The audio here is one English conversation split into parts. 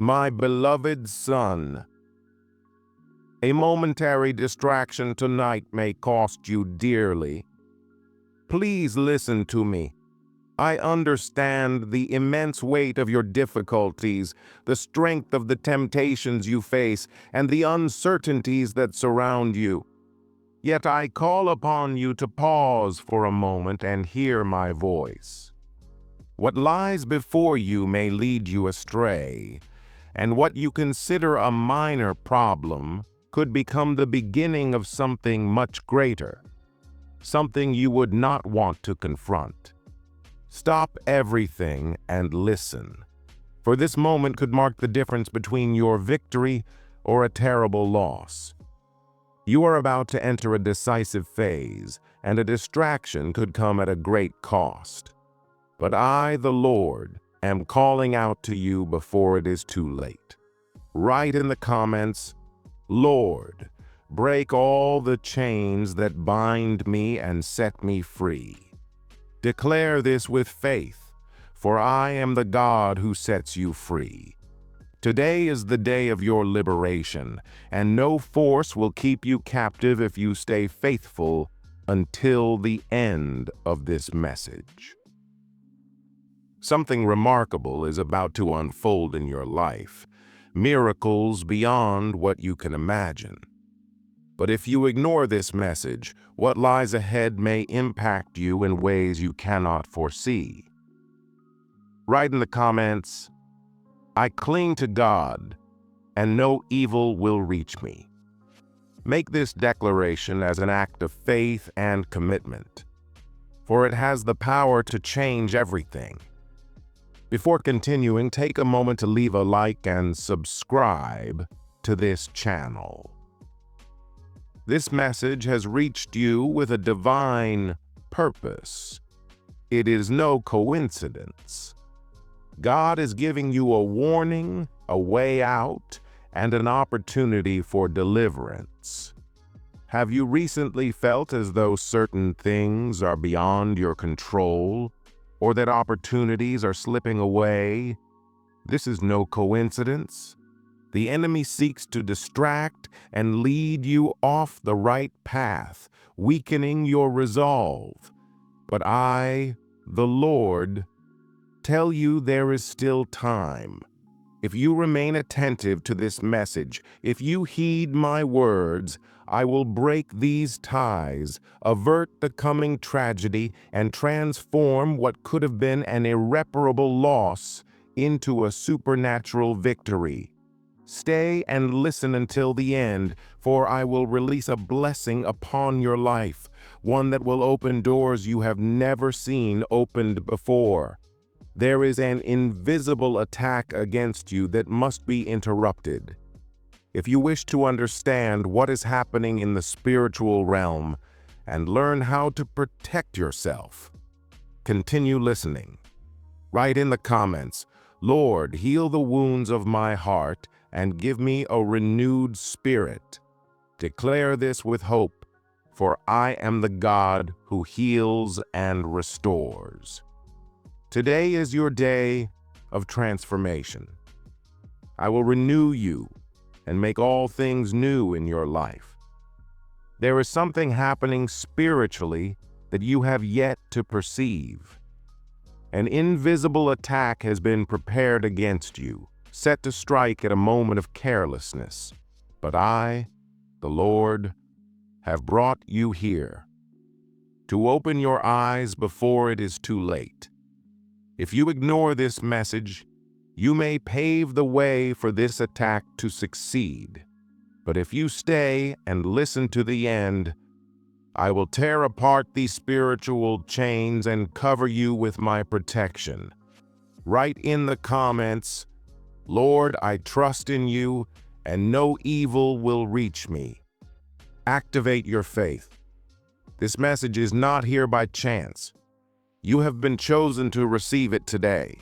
My beloved son, a momentary distraction tonight may cost you dearly. Please listen to me. I understand the immense weight of your difficulties, the strength of the temptations you face, and the uncertainties that surround you. Yet I call upon you to pause for a moment and hear my voice. What lies before you may lead you astray, and what you consider a minor problem could become the beginning of something much greater, something you would not want to confront. Stop everything and listen, for this moment could mark the difference between your victory or a terrible loss. You are about to enter a decisive phase, and a distraction could come at a great cost. But I, the Lord, am calling out to you before it is too late. Write in the comments, Lord, break all the chains that bind me and set me free. Declare this with faith, for I am the God who sets you free. Today is the day of your liberation, and no force will keep you captive if you stay faithful until the end of this message. Something remarkable is about to unfold in your life, miracles beyond what you can imagine. But if you ignore this message, what lies ahead may impact you in ways you cannot foresee. Write in the comments, I cling to God, and no evil will reach me. Make this declaration as an act of faith and commitment, for it has the power to change everything. Before continuing, take a moment to leave a like and subscribe to this channel. This message has reached you with a divine purpose. It is no coincidence. God is giving you a warning, a way out, and an opportunity for deliverance. Have you recently felt as though certain things are beyond your control, or that opportunities are slipping away? This is no coincidence. The enemy seeks to distract and lead you off the right path, weakening your resolve. But I, the Lord, tell you there is still time. If you remain attentive to this message, if you heed my words, I will break these ties, avert the coming tragedy, and transform what could have been an irreparable loss into a supernatural victory. Stay and listen until the end, for I will release a blessing upon your life, one that will open doors you have never seen opened before. There is an invisible attack against you that must be interrupted. If you wish to understand what is happening in the spiritual realm and learn how to protect yourself, continue listening. Write in the comments, Lord, heal the wounds of my heart and give me a renewed spirit. Declare this with hope, for I am the God who heals and restores. Today is your day of transformation. I will renew you and make all things new in your life. There is something happening spiritually that you have yet to perceive. An invisible attack has been prepared against you, set to strike at a moment of carelessness. But I, the Lord, have brought you here to open your eyes before it is too late. If you ignore this message, you may pave the way for this attack to succeed. But if you stay and listen to the end, I will tear apart these spiritual chains and cover you with my protection. Write in the comments, Lord, I trust in you, and no evil will reach me. Activate your faith. This message is not here by chance. You have been chosen to receive it today.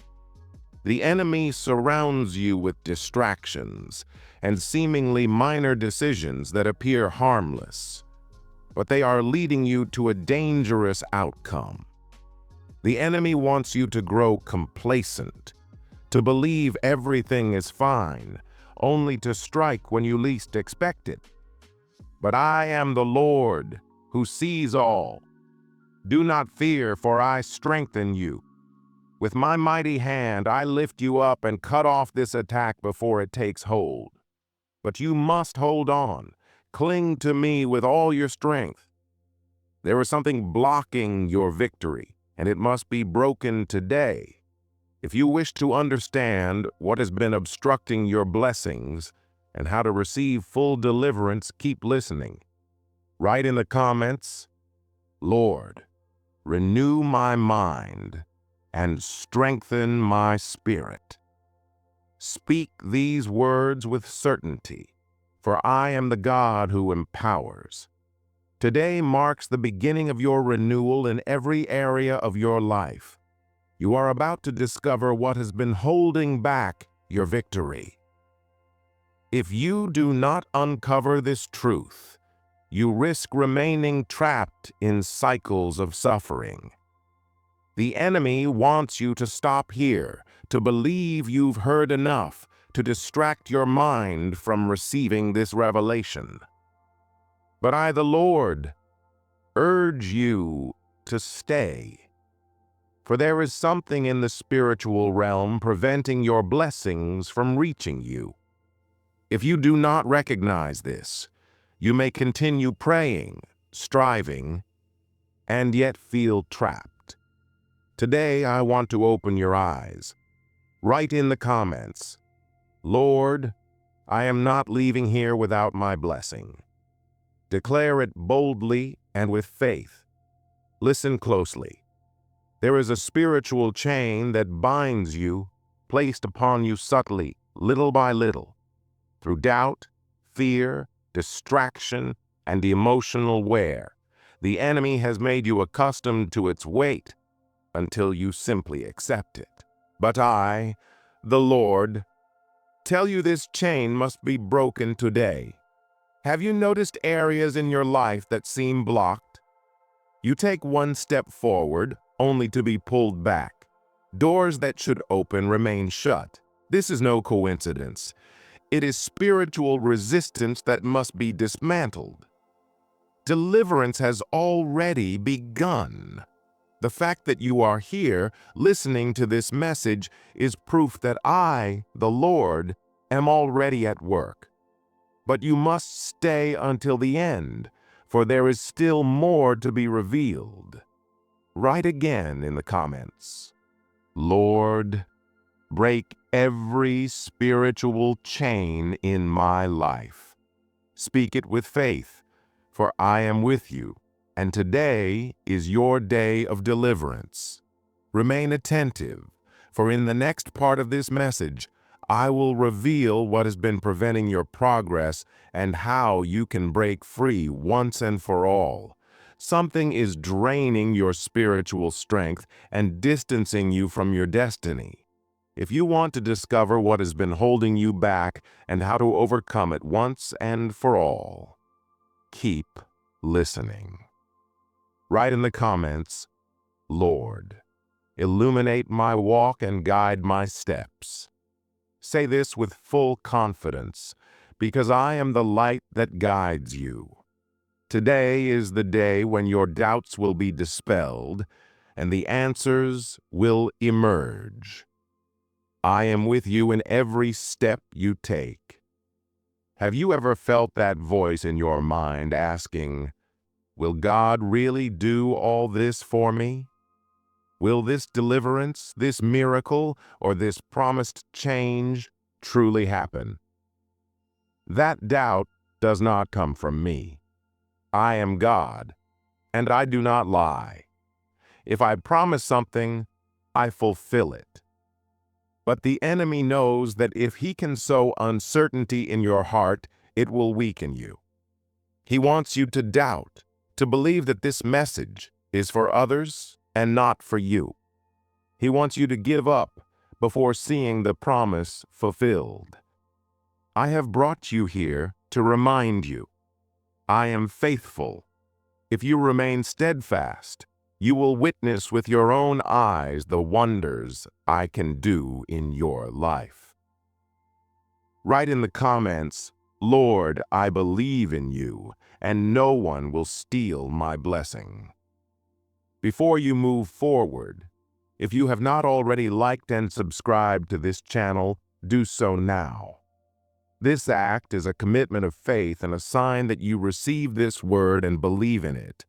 The enemy surrounds you with distractions and seemingly minor decisions that appear harmless, but they are leading you to a dangerous outcome. The enemy wants you to grow complacent, to believe everything is fine, only to strike when you least expect it. But I am the Lord, who sees all. Do not fear, for I strengthen you. With my mighty hand I lift you up and cut off this attack before it takes hold. But you must hold on. Cling to me with all your strength. There is something blocking your victory, and it must be broken today. If you wish to understand what has been obstructing your blessings and how to receive full deliverance, keep listening. Write in the comments, Lord, renew my mind and strengthen my spirit. Speak these words with certainty, for I am the God who empowers. Today marks the beginning of your renewal in every area of your life. You are about to discover what has been holding back your victory. If you do not uncover this truth, you risk remaining trapped in cycles of suffering. The enemy wants you to stop here, to believe you've heard enough, to distract your mind from receiving this revelation. But I, the Lord, urge you to stay. For there is something in the spiritual realm preventing your blessings from reaching you. If you do not recognize this, you may continue praying, striving, and yet feel trapped. Today, I want to open your eyes. Write in the comments, Lord, I am not leaving here without my blessing. Declare it boldly and with faith. Listen closely. There is a spiritual chain that binds you, placed upon you subtly, little by little, through doubt, fear, distraction, and emotional wear. The enemy has made you accustomed to its weight, until you simply accept it. But I, the Lord, tell you this chain must be broken today. Have you noticed areas in your life that seem blocked? You take one step forward, only to be pulled back. Doors that should open remain shut. This is no coincidence. It is spiritual resistance that must be dismantled. Deliverance has already begun. The fact that you are here listening to this message is proof that I, the Lord, am already at work. But you must stay until the end, for there is still more to be revealed. Write again in the comments, Lord, break every spiritual chain in my life. Speak it with faith, for I am with you. And today is your day of deliverance. Remain attentive, for in the next part of this message, I will reveal what has been preventing your progress and how you can break free once and for all. Something is draining your spiritual strength and distancing you from your destiny. If you want to discover what has been holding you back and how to overcome it once and for all, keep listening. Write in the comments, Lord, illuminate my walk and guide my steps. Say this with full confidence, because I am the light that guides you. Today is the day when your doubts will be dispelled and the answers will emerge. I am with you in every step you take. Have you ever felt that voice in your mind asking, will God really do all this for me? Will this deliverance, this miracle, or this promised change truly happen? That doubt does not come from me. I am God, and I do not lie. If I promise something, I fulfill it. But the enemy knows that if he can sow uncertainty in your heart, it will weaken you. He wants you to doubt, to believe that this message is for others and not for you. He wants you to give up before seeing the promise fulfilled. I have brought you here to remind you, I am faithful. If you remain steadfast, You will witness with your own eyes the wonders I can do in your life. Write in the comments, "Lord, I believe in you, and no one will steal my blessing." Before you move forward, if you have not already liked and subscribed to this channel, do so now. This act is a commitment of faith and a sign that you receive this word and believe in it.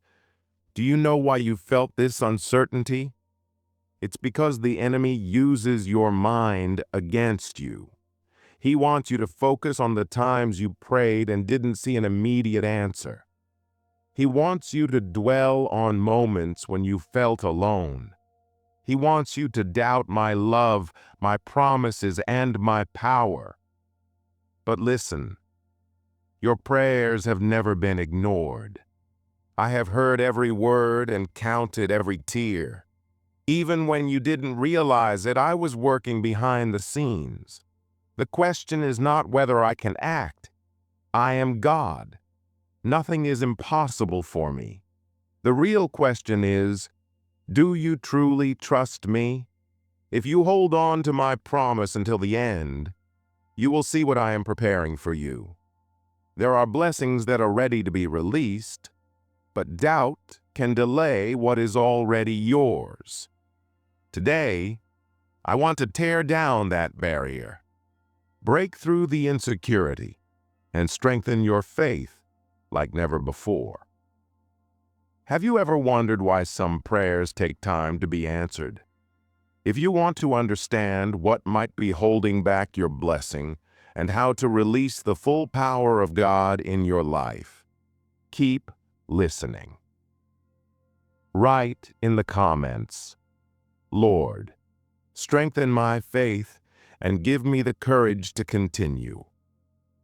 Do you know why you felt this uncertainty? It's because the enemy uses your mind against you. He wants you to focus on the times you prayed and didn't see an immediate answer. He wants you to dwell on moments when you felt alone. He wants you to doubt my love, my promises, and my power. But listen, your prayers have never been ignored. I have heard every word and counted every tear. Even when you didn't realize it, I was working behind the scenes. The question is not whether I can act. I am God. Nothing is impossible for me. The real question is, do you truly trust me? If you hold on to my promise until the end, you will see what I am preparing for you. There are blessings that are ready to be released, but doubt can delay what is already yours. Today, I want to tear down that barrier, break through the insecurity, and strengthen your faith like never before. Have you ever wondered why some prayers take time to be answered? If you want to understand what might be holding back your blessing and how to release the full power of God in your life, keep listening. Write in the comments, "Lord, strengthen my faith and give me the courage to continue."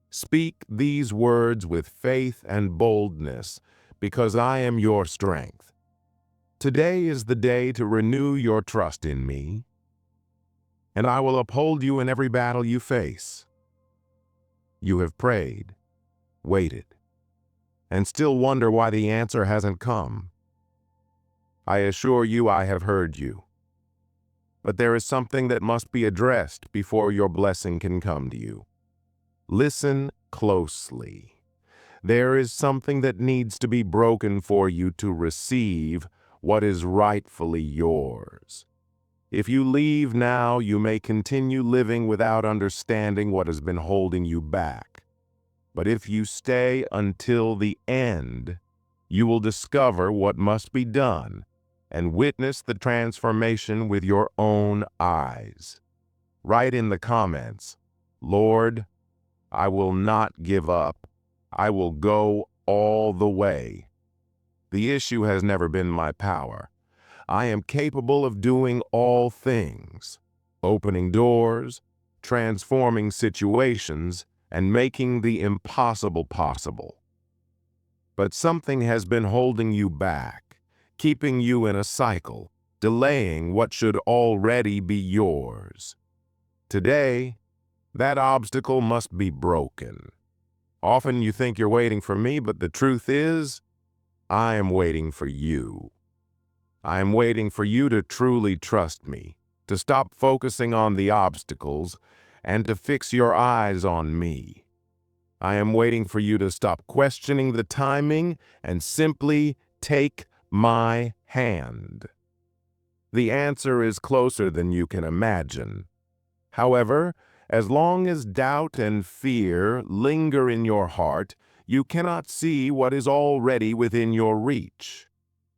Speak these words with faith and boldness, because I am your strength. Today is the day to renew your trust in me, and I will uphold you in every battle you face. You have prayed, waited, and still wonder why the answer hasn't come. I assure you I have heard you. But there is something that must be addressed before your blessing can come to you. Listen closely. There is something that needs to be broken for you to receive what is rightfully yours. If you leave now, you may continue living without understanding what has been holding you back. But if you stay until the end, you will discover what must be done and witness the transformation with your own eyes. Write in the comments, "Lord, I will not give up. I will go all the way." The issue has never been my power. I am capable of doing all things, opening doors, transforming situations, and making the impossible possible. But something has been holding you back, keeping you in a cycle, delaying what should already be yours. Today, that obstacle must be broken. Often you think you're waiting for me, but the truth is, I am waiting for you. I am waiting for you to truly trust me, to stop focusing on the obstacles, and to fix your eyes on me. I am waiting for you to stop questioning the timing and simply take my hand. The answer is closer than you can imagine. However, as long as doubt and fear linger in your heart, you cannot see what is already within your reach.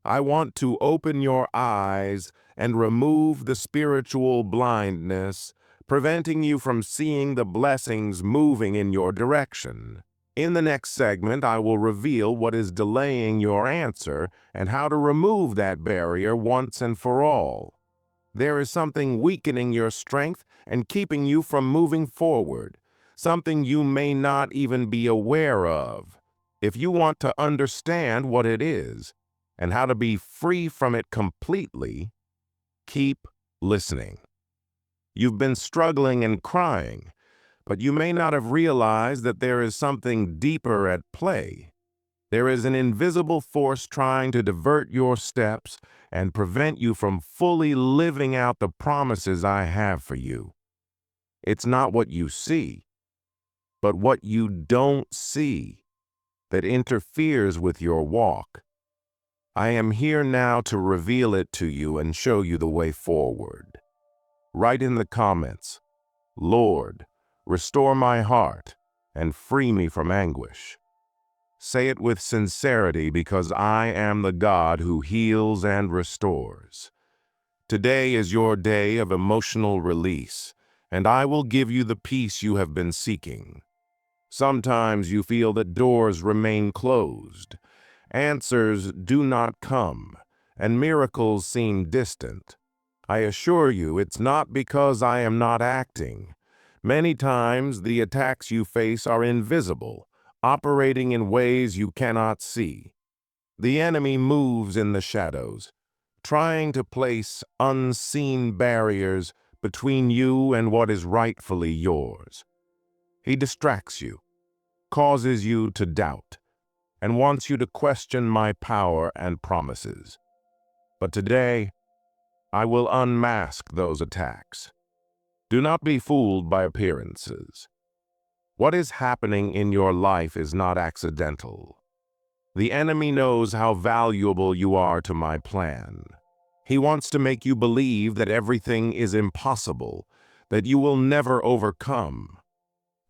I want to open your eyes and remove the spiritual blindness, preventing you from seeing the blessings moving in your direction. In the next segment, I will reveal what is delaying your answer and how to remove that barrier once and for all. There is something weakening your strength and keeping you from moving forward, something you may not even be aware of. If you want to understand what it is and how to be free from it completely, keep listening. You've been struggling and crying, but you may not have realized that there is something deeper at play. There is an invisible force trying to divert your steps and prevent you from fully living out the promises I have for you. It's not what you see, but what you don't see that interferes with your walk. I am here now to reveal it to you and show you the way forward. Write in the comments, Lord, restore my heart and free me from anguish. Say it with sincerity because I am the God who heals and restores. Today is your day of emotional release, and I will give you the peace you have been seeking. Sometimes you feel that doors remain closed, answers do not come, and miracles seem distant. I assure you it's not because I am not acting. Many times the attacks you face are invisible, operating in ways you cannot see. The enemy moves in the shadows, trying to place unseen barriers between you and what is rightfully yours. He distracts you, causes you to doubt, and wants you to question my power and promises. But today, I will unmask those attacks. Do not be fooled by appearances. What is happening in your life is not accidental. The enemy knows how valuable you are to my plan. He wants to make you believe that everything is impossible, that you will never overcome.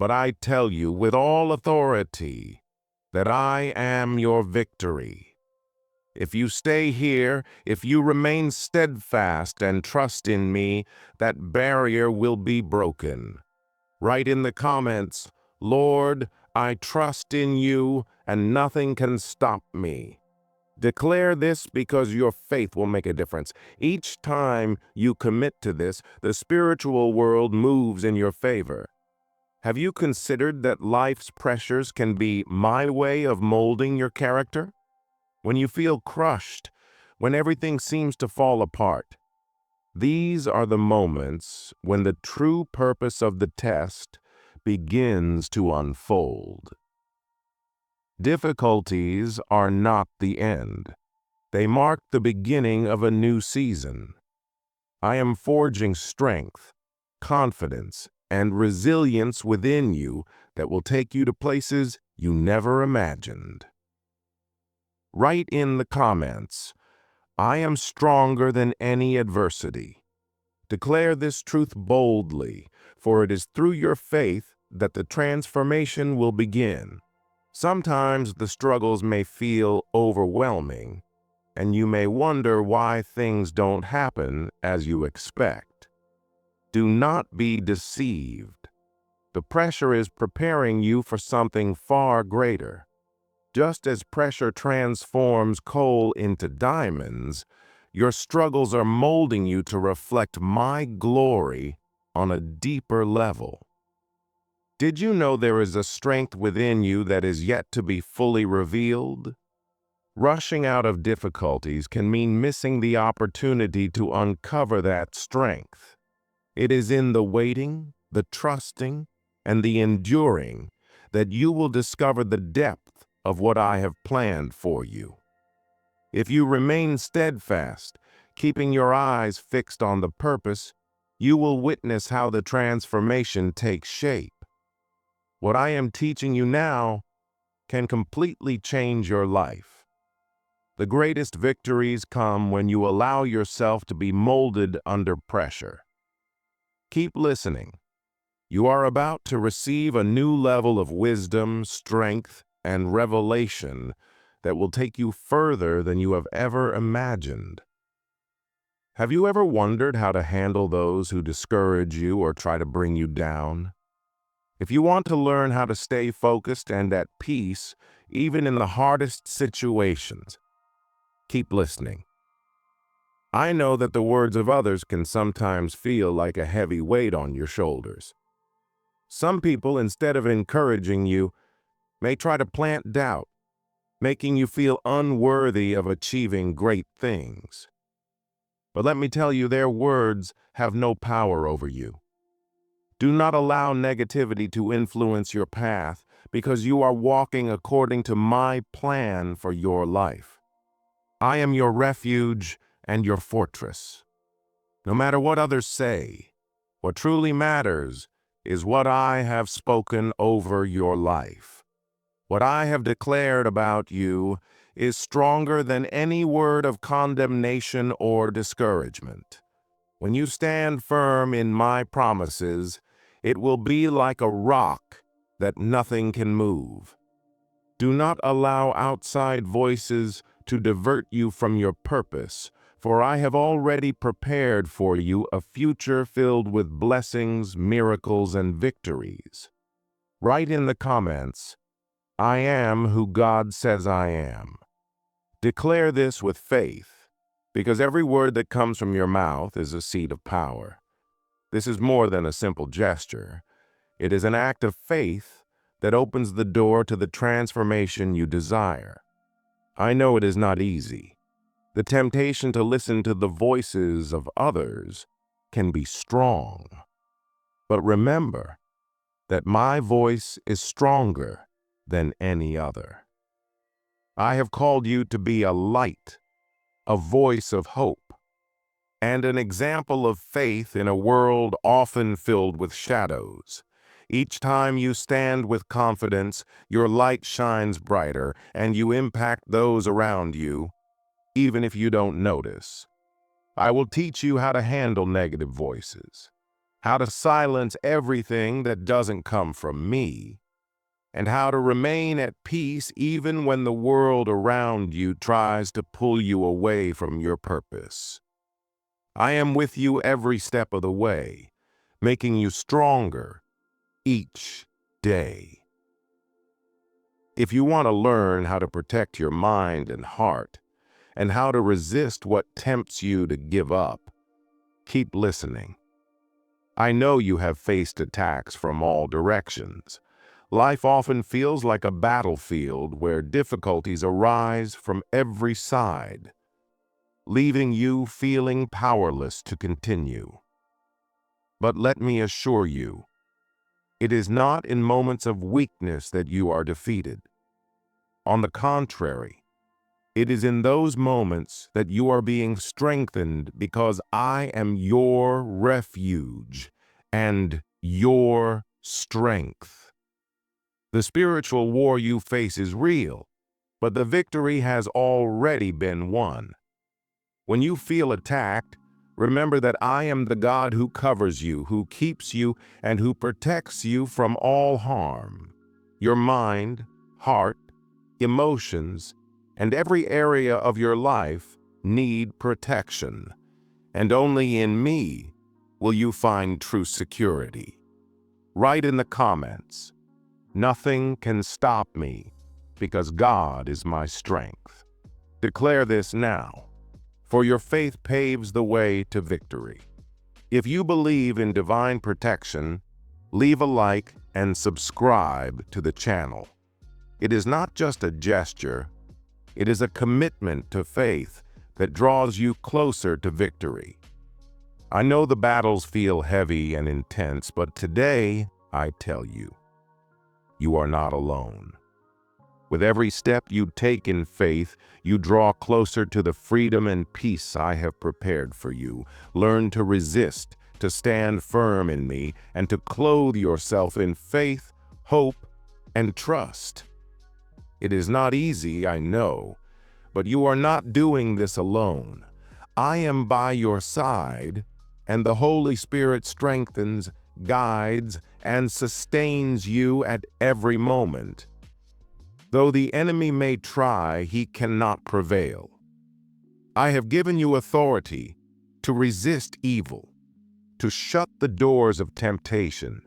But I tell you with all authority that I am your victory. If you stay here, if you remain steadfast and trust in me, that barrier will be broken. Write in the comments, Lord, I trust in you and nothing can stop me. Declare this because your faith will make a difference. Each time you commit to this, the spiritual world moves in your favor. Have you considered that life's pressures can be my way of molding your character? When you feel crushed, when everything seems to fall apart, these are the moments when the true purpose of the test begins to unfold. Difficulties are not the end. They mark the beginning of a new season. I am forging strength, confidence, and resilience within you that will take you to places you never imagined. Write in the comments, I am stronger than any adversity. Declare this truth boldly, for it is through your faith that the transformation will begin. Sometimes the struggles may feel overwhelming, and you may wonder why things don't happen as you expect. Do not be deceived. The pressure is preparing you for something far greater. Just as pressure transforms coal into diamonds, your struggles are molding you to reflect my glory on a deeper level. Did you know there is a strength within you that is yet to be fully revealed? Rushing out of difficulties can mean missing the opportunity to uncover that strength. It is in the waiting, the trusting, and the enduring that you will discover the depth of what I have planned for you. If you remain steadfast, keeping your eyes fixed on the purpose, you will witness how the transformation takes shape. What I am teaching you now can completely change your life. The greatest victories come when you allow yourself to be molded under pressure. Keep listening. You are about to receive a new level of wisdom, strength, and revelation that will take you further than you have ever imagined. Have you ever wondered how to handle those who discourage you or try to bring you down? If you want to learn how to stay focused and at peace, even in the hardest situations, keep listening. I know that the words of others can sometimes feel like a heavy weight on your shoulders. Some people, instead of encouraging you, may try to plant doubt, making you feel unworthy of achieving great things. But let me tell you, their words have no power over you. Do not allow negativity to influence your path, because you are walking according to my plan for your life. I am your refuge and your fortress. No matter what others say, what truly matters is what I have spoken over your life. What I have declared about you is stronger than any word of condemnation or discouragement. When you stand firm in my promises, it will be like a rock that nothing can move. Do not allow outside voices to divert you from your purpose, for I have already prepared for you a future filled with blessings, miracles, and victories. Write in the comments, I am who God says I am. Declare this with faith, because every word that comes from your mouth is a seed of power. This is more than a simple gesture. It is an act of faith that opens the door to the transformation you desire. I know it is not easy. The temptation to listen to the voices of others can be strong. But remember that my voice is stronger than any other. I have called you to be a light, a voice of hope, and an example of faith in a world often filled with shadows. Each time you stand with confidence, your light shines brighter, and you impact those around you, even if you don't notice. I will teach you how to handle negative voices, how to silence everything that doesn't come from me, and how to remain at peace even when the world around you tries to pull you away from your purpose. I am with you every step of the way, making you stronger each day. If you want to learn how to protect your mind and heart, and how to resist what tempts you to give up, keep listening. I know you have faced attacks from all directions. Life often feels like a battlefield where difficulties arise from every side, leaving you feeling powerless to continue. But let me assure you, it is not in moments of weakness that you are defeated. On the contrary, it is in those moments that you are being strengthened because I am your refuge and your strength. The spiritual war you face is real, but the victory has already been won. When you feel attacked, remember that I am the God who covers you, who keeps you, and who protects you from all harm. Your mind, heart, emotions, and every area of your life need protection, and only in me will you find true security. Write in the comments, nothing can stop me because God is my strength. Declare this now, for your faith paves the way to victory. If you believe in divine protection, leave a like and subscribe to the channel. It is not just a gesture, it is a commitment to faith that draws you closer to victory. I know the battles feel heavy and intense, but today I tell you, you are not alone. With every step you take in faith, you draw closer to the freedom and peace I have prepared for you. Learn to resist, to stand firm in me, and to clothe yourself in faith, hope, and trust. It is not easy, I know, but you are not doing this alone. I am by your side, and the Holy Spirit strengthens, guides, and sustains you at every moment. Though the enemy may try, he cannot prevail. I have given you authority to resist evil, to shut the doors of temptation,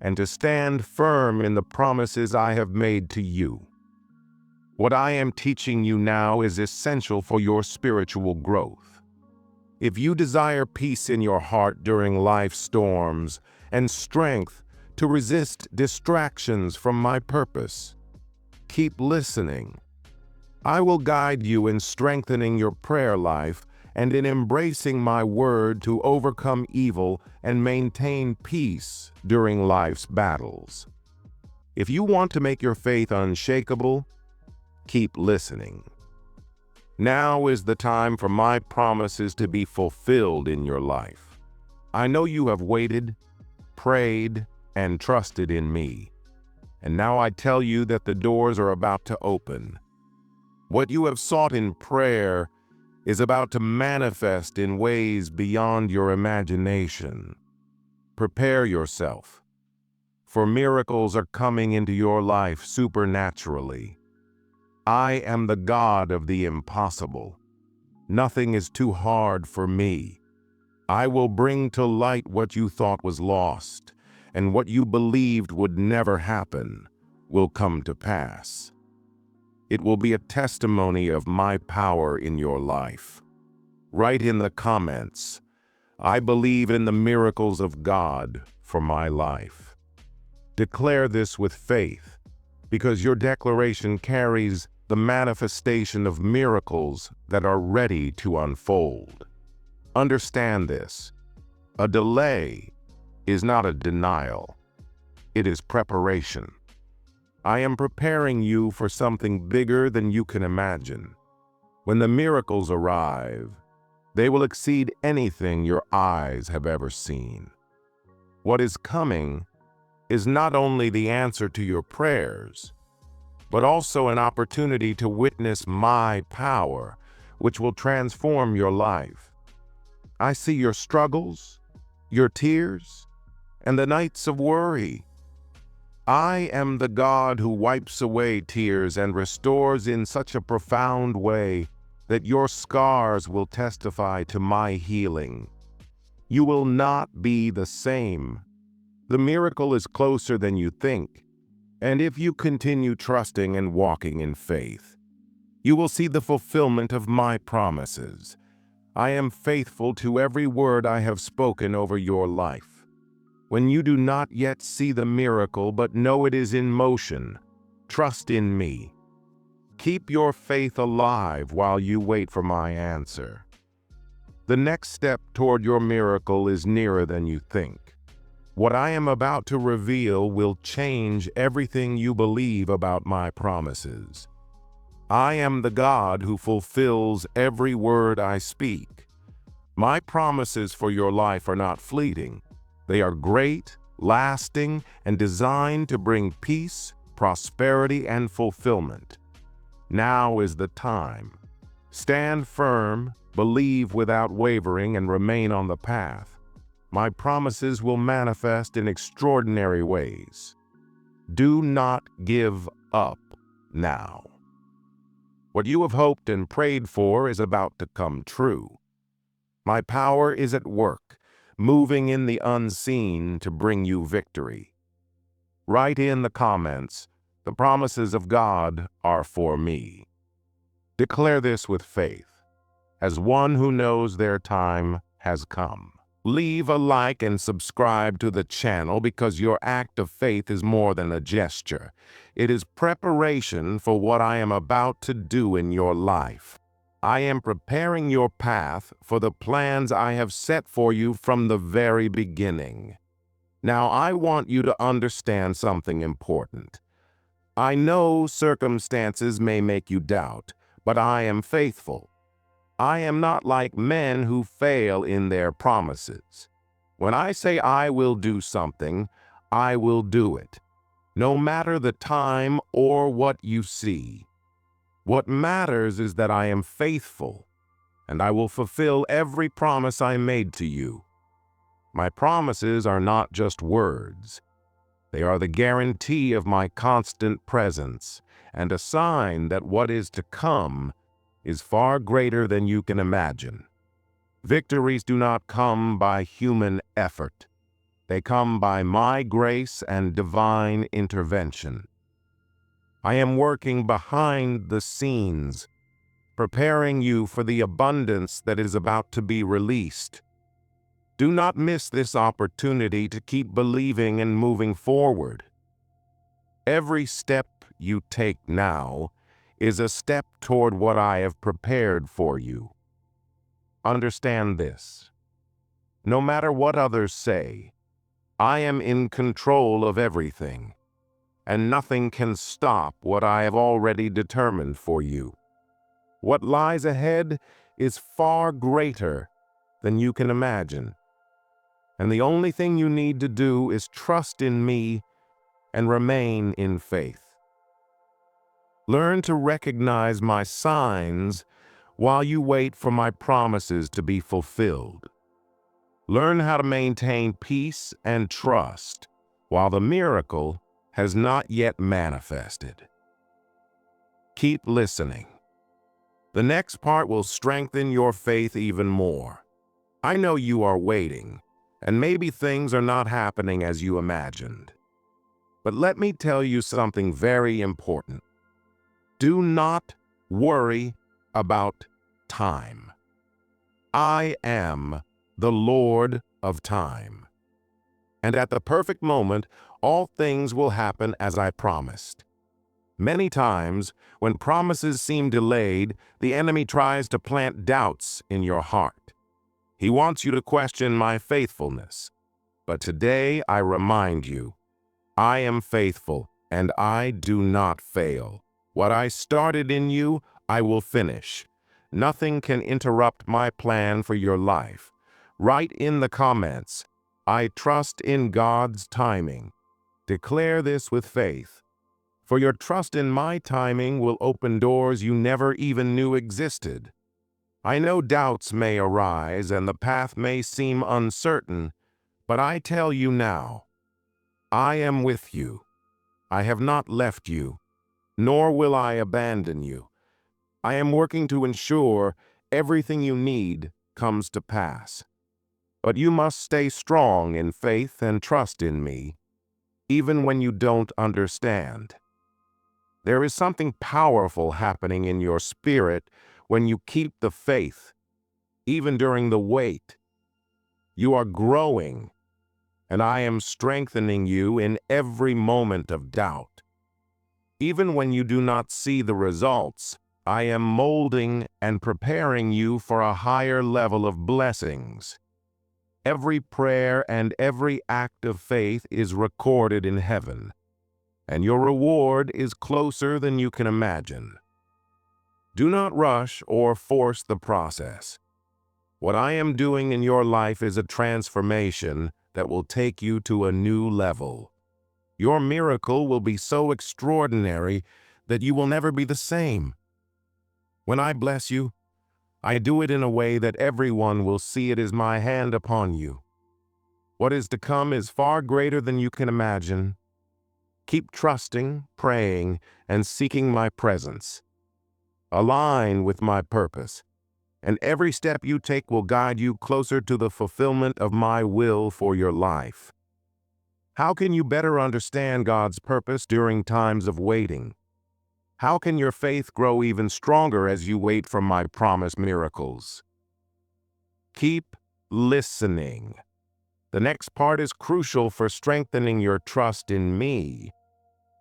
and to stand firm in the promises I have made to you. What I am teaching you now is essential for your spiritual growth. If you desire peace in your heart during life's storms and strength to resist distractions from my purpose, keep listening. I will guide you in strengthening your prayer life and in embracing my word to overcome evil and maintain peace during life's battles. If you want to make your faith unshakable, keep listening. Now is the time for my promises to be fulfilled in your life. I know you have waited, prayed, and trusted in me. And now I tell you that the doors are about to open. What you have sought in prayer is about to manifest in ways beyond your imagination. Prepare yourself, for miracles are coming into your life supernaturally. I am the God of the impossible. Nothing is too hard for me. I will bring to light what you thought was lost, and what you believed would never happen will come to pass. It will be a testimony of my power in your life. Write in the comments, I believe in the miracles of God for my life. Declare this with faith, because your declaration carries the manifestation of miracles that are ready to unfold. Understand this. A delay is not a denial. It is preparation. I am preparing you for something bigger than you can imagine. When the miracles arrive, they will exceed anything your eyes have ever seen. What is coming is not only the answer to your prayers, but also an opportunity to witness my power, which will transform your life. I see your struggles, your tears, and the nights of worry. I am the God who wipes away tears and restores in such a profound way that your scars will testify to my healing. You will not be the same. The miracle is closer than you think, and if you continue trusting and walking in faith, you will see the fulfillment of my promises. I am faithful to every word I have spoken over your life. When you do not yet see the miracle but know it is in motion, trust in me. Keep your faith alive while you wait for my answer. The next step toward your miracle is nearer than you think. What I am about to reveal will change everything you believe about my promises. I am the God who fulfills every word I speak. My promises for your life are not fleeting. They are great, lasting, and designed to bring peace, prosperity, and fulfillment. Now is the time. Stand firm, believe without wavering, and remain on the path. My promises will manifest in extraordinary ways. Do not give up now. What you have hoped and prayed for is about to come true. My power is at work, moving in the unseen to bring you victory. Write in the comments, the promises of God are for me. Declare this with faith, as one who knows their time has come. Leave a like and subscribe to the channel because your act of faith is more than a gesture. It is preparation for what I am about to do in your life. I am preparing your path for the plans I have set for you from the very beginning. Now I want you to understand something important. I know circumstances may make you doubt, but I am faithful. I am not like men who fail in their promises. When I say I will do something, I will do it, no matter the time or what you see. What matters is that I am faithful, and I will fulfill every promise I made to you. My promises are not just words. They are the guarantee of my constant presence, and a sign that what is to come is far greater than you can imagine. Victories do not come by human effort. They come by my grace and divine intervention. I am working behind the scenes, preparing you for the abundance that is about to be released. Do not miss this opportunity to keep believing and moving forward. Every step you take now is a step toward what I have prepared for you. Understand this. No matter what others say, I am in control of everything. and nothing can stop what I have already determined for you. What lies ahead is far greater than you can imagine. And the only thing you need to do is trust in me and remain in faith. Learn to recognize my signs while you wait for my promises to be fulfilled. Learn how to maintain peace and trust while the miracle has not yet manifested. Keep listening. The next part will strengthen your faith even more. I know you are waiting, and maybe things are not happening as you imagined. But let me tell you something very important. Do not worry about time. I am the Lord of time. And at the perfect moment, all things will happen as I promised. Many times, when promises seem delayed, the enemy tries to plant doubts in your heart. He wants you to question my faithfulness. But today I remind you, I am faithful and I do not fail. What I started in you, I will finish. Nothing can interrupt my plan for your life. Write in the comments, I trust in God's timing. Declare this with faith. For your trust in my timing will open doors you never even knew existed. I know doubts may arise and the path may seem uncertain, but I tell you now, I am with you. I have not left you, nor will I abandon you. I am working to ensure everything you need comes to pass. But you must stay strong in faith and trust in me, even when you don't understand. There is something powerful happening in your spirit when you keep the faith, even during the wait. You are growing, and I am strengthening you in every moment of doubt. Even when you do not see the results, I am molding and preparing you for a higher level of blessings. Every prayer and every act of faith is recorded in heaven, and your reward is closer than you can imagine. Do not rush or force the process. What I am doing in your life is a transformation that will take you to a new level. Your miracle will be so extraordinary that you will never be the same. When I bless you, I do it in a way that everyone will see it as my hand upon you. What is to come is far greater than you can imagine. Keep trusting, praying, and seeking my presence. Align with my purpose, and every step you take will guide you closer to the fulfillment of my will for your life. How can you better understand God's purpose during times of waiting? How can your faith grow even stronger as you wait for my promised miracles? Keep listening. The next part is crucial for strengthening your trust in me.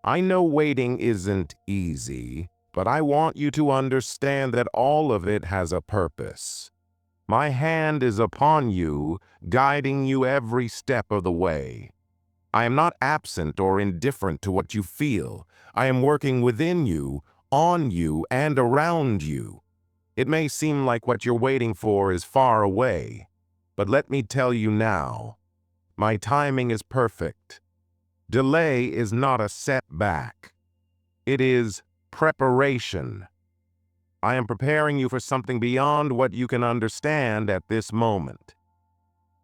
I know waiting isn't easy, but I want you to understand that all of it has a purpose. My hand is upon you, guiding you every step of the way. I am not absent or indifferent to what you feel. I am working within you, on you, and around you. It may seem like what you're waiting for is far away, but let me tell you now, my timing is perfect. Delay is not a setback. It is preparation. I am preparing you for something beyond what you can understand at this moment.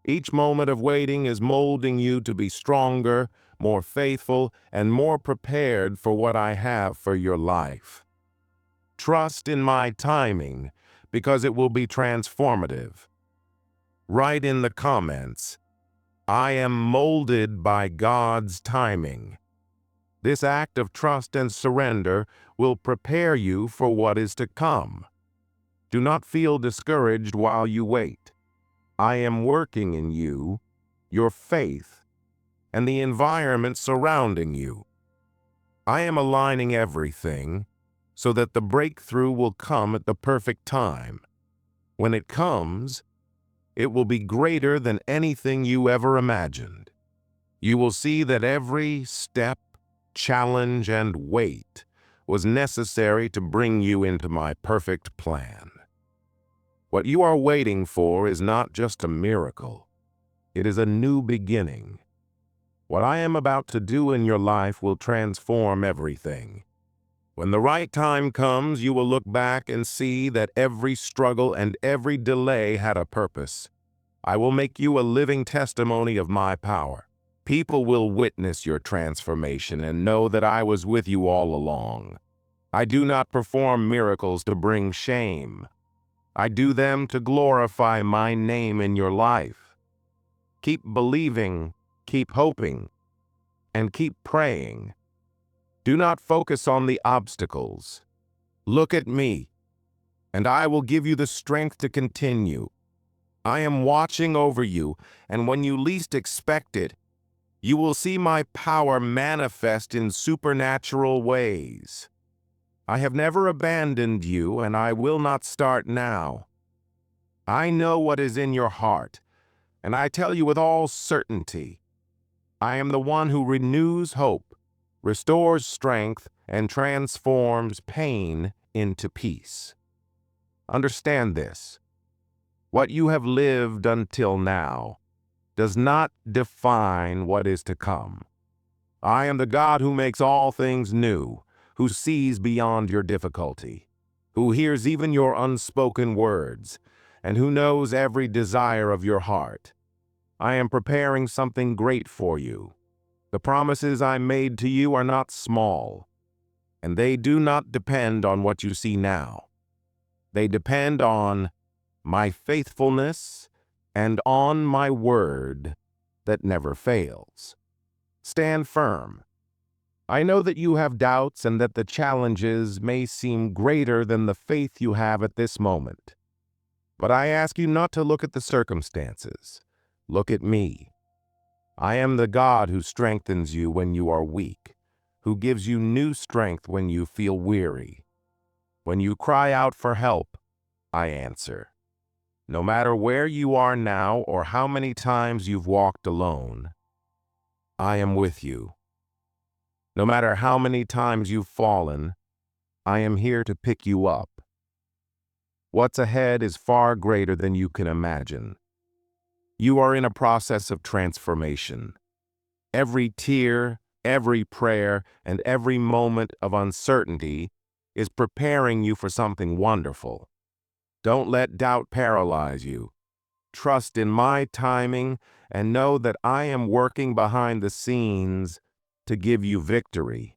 Each moment of waiting is molding you to be stronger, more faithful, and more prepared for what I have for your life. Trust in my timing because it will be transformative. Write in the comments, I am molded by God's timing. This act of trust and surrender will prepare you for what is to come. Do not feel discouraged while you wait. I am working in you, your faith, and the environment surrounding you. I am aligning everything so that the breakthrough will come at the perfect time. When it comes, it will be greater than anything you ever imagined. You will see that every step, challenge, and wait was necessary to bring you into my perfect plan. What you are waiting for is not just a miracle. It is a new beginning. What I am about to do in your life will transform everything. When the right time comes, you will look back and see that every struggle and every delay had a purpose. I will make you a living testimony of my power. People will witness your transformation and know that I was with you all along. I do not perform miracles to bring shame. I do them to glorify my name in your life. Keep believing, keep hoping, and keep praying. Do not focus on the obstacles. Look at me, and I will give you the strength to continue. I am watching over you, and when you least expect it, you will see my power manifest in supernatural ways. I have never abandoned you, and I will not start now. I know what is in your heart, and I tell you with all certainty, I am the one who renews hope, restores strength, and transforms pain into peace. Understand this. What you have lived until now does not define what is to come. I am the God who makes all things new, who sees beyond your difficulty, who hears even your unspoken words, and who knows every desire of your heart. I am preparing something great for you. The promises I made to you are not small, and they do not depend on what you see now. They depend on my faithfulness and on my word that never fails. Stand firm. I know that you have doubts and that the challenges may seem greater than the faith you have at this moment. But I ask you not to look at the circumstances. Look at me. I am the God who strengthens you when you are weak, who gives you new strength when you feel weary. When you cry out for help, I answer. No matter where you are now or how many times you've walked alone, I am with you. No matter how many times you've fallen, I am here to pick you up. What's ahead is far greater than you can imagine. You are in a process of transformation. Every tear, every prayer, and every moment of uncertainty is preparing you for something wonderful. Don't let doubt paralyze you. Trust in my timing and know that I am working behind the scenes to give you victory.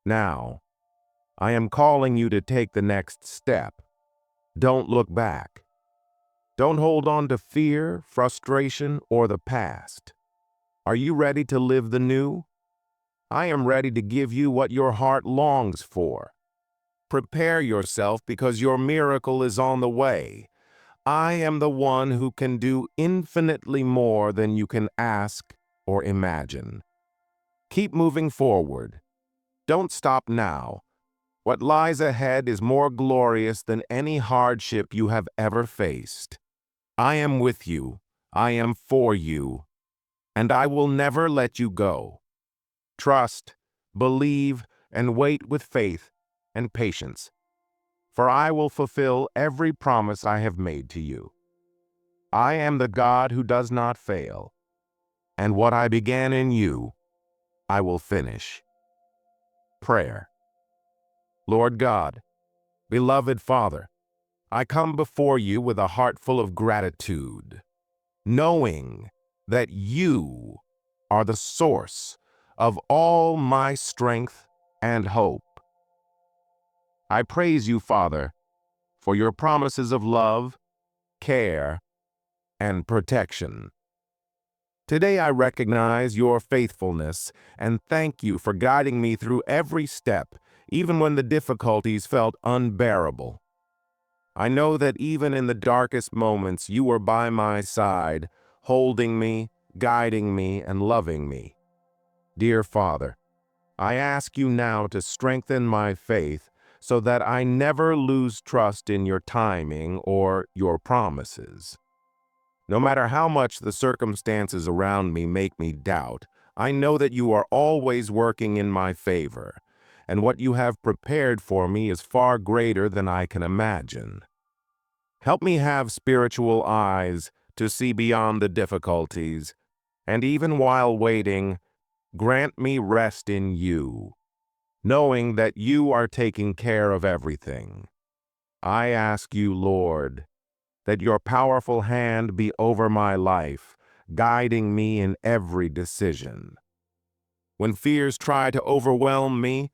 Now, I am calling you to take the next step. Don't look back. Don't hold on to fear, frustration, or the past. Are you ready to live the new? I am ready to give you what your heart longs for. Prepare yourself because your miracle is on the way. I am the one who can do infinitely more than you can ask or imagine. Keep moving forward. Don't stop now. What lies ahead is more glorious than any hardship you have ever faced. I am with you. I am for you. And I will never let you go. Trust, believe, and wait with faith and patience, for I will fulfill every promise I have made to you. I am the God who does not fail, and what I began in you, I will finish. Prayer. Lord God, beloved Father, I come before you with a heart full of gratitude, knowing that you are the source of all my strength and hope. I praise you, Father, for your promises of love, care, and protection. Today I recognize your faithfulness and thank you for guiding me through every step, even when the difficulties felt unbearable. I know that even in the darkest moments, you are by my side, holding me, guiding me, and loving me. Dear Father, I ask you now to strengthen my faith so that I never lose trust in your timing or your promises. No matter how much the circumstances around me make me doubt, I know that you are always working in my favor, and what you have prepared for me is far greater than I can imagine. Help me have spiritual eyes to see beyond the difficulties, and even while waiting, grant me rest in you, knowing that you are taking care of everything. I ask you, Lord, that your powerful hand be over my life, guiding me in every decision. When fears try to overwhelm me,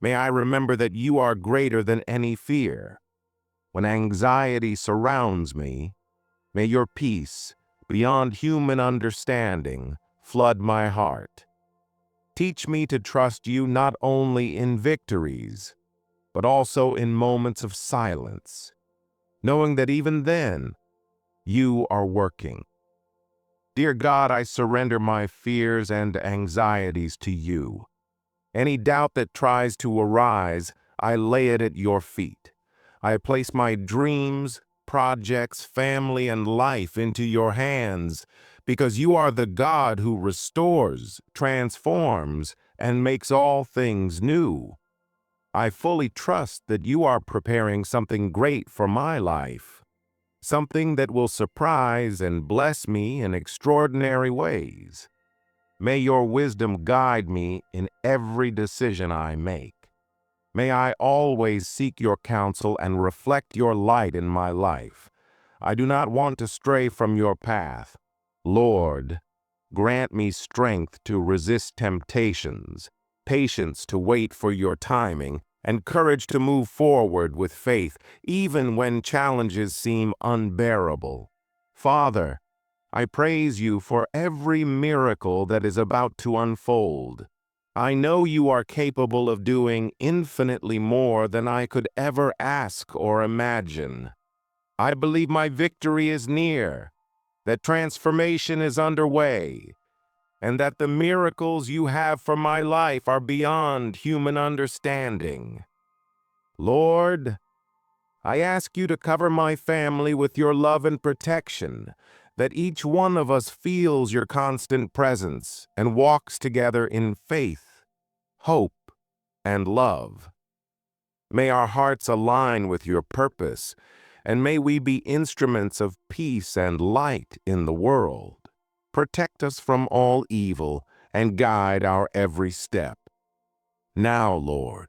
may I remember that you are greater than any fear. When anxiety surrounds me, may your peace, beyond human understanding, flood my heart. Teach me to trust you not only in victories, but also in moments of silence, knowing that even then, you are working. Dear God, I surrender my fears and anxieties to you. Any doubt that tries to arise, I lay it at your feet. I place my dreams, projects, family, and life into your hands, because you are the God who restores, transforms, and makes all things new. I fully trust that you are preparing something great for my life, something that will surprise and bless me in extraordinary ways. May your wisdom guide me in every decision I make. May I always seek your counsel and reflect your light in my life. I do not want to stray from your path. Lord, grant me strength to resist temptations, patience to wait for your timing, and courage to move forward with faith, even when challenges seem unbearable. Father, I praise you for every miracle that is about to unfold. I know you are capable of doing infinitely more than I could ever ask or imagine. I believe my victory is near, that transformation is underway, and that the miracles you have for my life are beyond human understanding. Lord, I ask you to cover my family with your love and protection, that each one of us feels your constant presence and walks together in faith, hope, and love. May our hearts align with your purpose, and may we be instruments of peace and light in the world. Protect us from all evil and guide our every step. Now, Lord,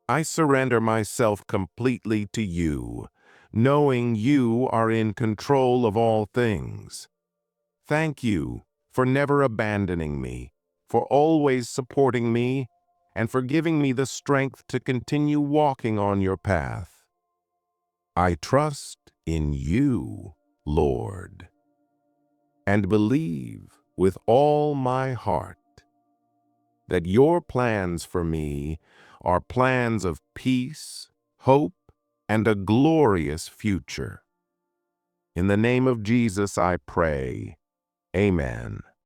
I surrender myself completely to you, knowing you are in control of all things. Thank you for never abandoning me, for always supporting me, and for giving me the strength to continue walking on your path. I trust in you, Lord, and believe with all my heart that your plans for me are plans of peace, hope, and a glorious future. In the name of Jesus I pray. Amen.